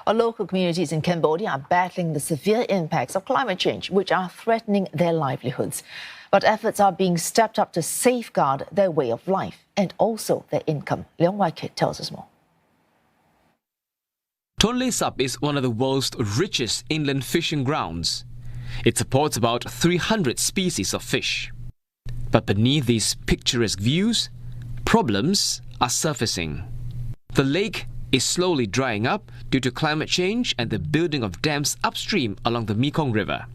Our local communities in Cambodia are battling the severe impacts of climate change, which are threatening their livelihoods. But efforts are being stepped up to safeguard their way of life and also their income. Livelihoods tells us more. Tonle Sap is one of the world's richest inland fishing grounds. It supports about 300 species of fish. But beneath these picturesque views, problems are surfacing. The lake is slowly drying up due to climate change and the building of dams upstream along the Mekong River.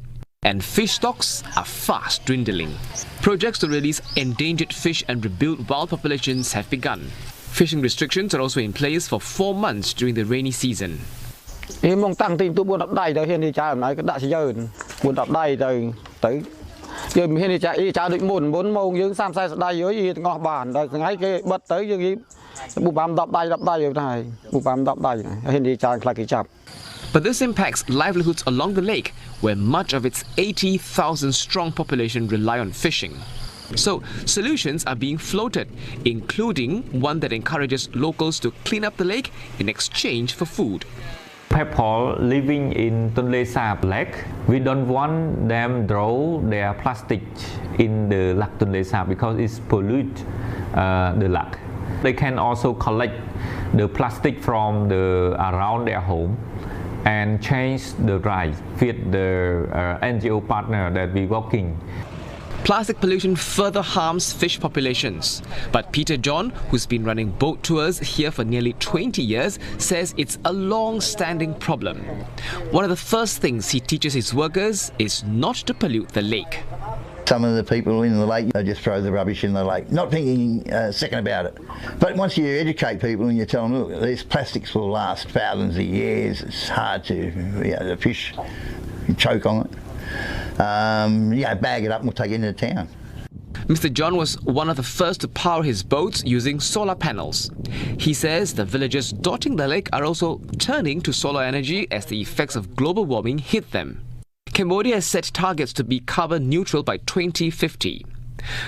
And fish stocks are fast dwindling. Projects to release endangered fish and rebuild wild populations have begun. Fishing restrictions are also in place for 4 months during the rainy season. But this impacts livelihoods along the lake, where much of its 80,000 strong population rely on fishing. So, solutions are being floated, including one that encourages locals to clean up the lake in exchange for food. People living in Tonle Sap Lake, we don't want them throw their plastic in the Lake Tonle Sap because it pollutes the lake. They can also collect the plastic from around their home and change the rice with the NGO partner that we working. Plastic pollution further harms fish populations. But Peter John, who's been running boat tours here for nearly 20 years, says it's a long-standing problem. One of the first things he teaches his workers is not to pollute the lake. Some of the people in the lake, they just throw the rubbish in the lake, not thinking a second about it. But once you educate people and you tell them, look, these plastics will last thousands of years, it's hard to, the fish choke on it. Bag it up and we'll take it into town. Mr. John was one of the first to power his boats using solar panels. He says the villagers dotting the lake are also turning to solar energy as the effects of global warming hit them. Cambodia has set targets to be carbon neutral by 2050.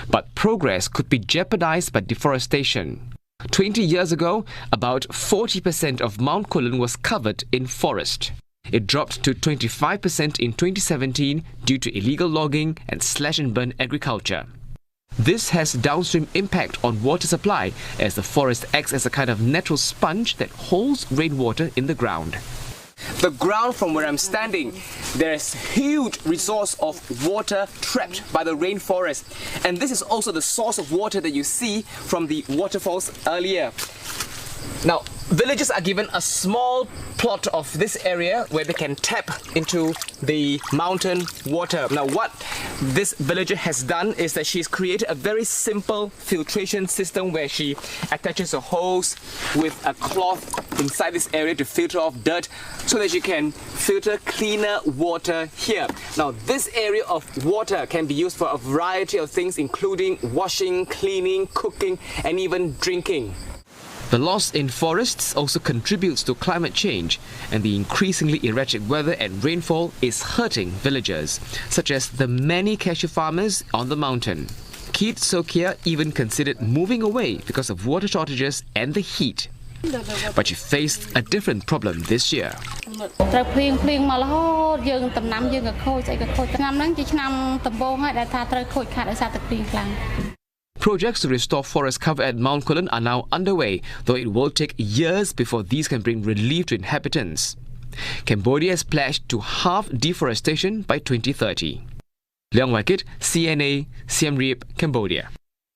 But progress could be jeopardized by deforestation. 20 years ago, about 40% of Mount Kulin was covered in forest. It dropped to 25% in 2017 due to illegal logging and slash-and-burn agriculture. This has downstream impact on water supply as the forest acts as a kind of natural sponge that holds rainwater in the ground. The ground from where I'm standing, there is huge resource of water trapped by the rainforest. And this is also the source of water that you see from the waterfalls earlier. Now, villagers are given a small plot of this area where they can tap into the mountain water. Now, what this villager has done is that she's created a very simple filtration system where she attaches a hose with a cloth inside this area to filter off dirt so that she can filter cleaner water here. Now, this area of water can be used for a variety of things, including washing, cleaning, cooking, and even drinking. The loss in forests also contributes to climate change, and the increasingly erratic weather and rainfall is hurting villagers, such as the many cashew farmers on the mountain. Keith Sokia even considered moving away because of water shortages and the heat. But she faced a different problem this year. Projects to restore forest cover at Mount Kulin are now underway, though it will take years before these can bring relief to inhabitants. Cambodia has pledged to halve deforestation by 2030. Livelihoods, CNA, Siem Reap, Cambodia.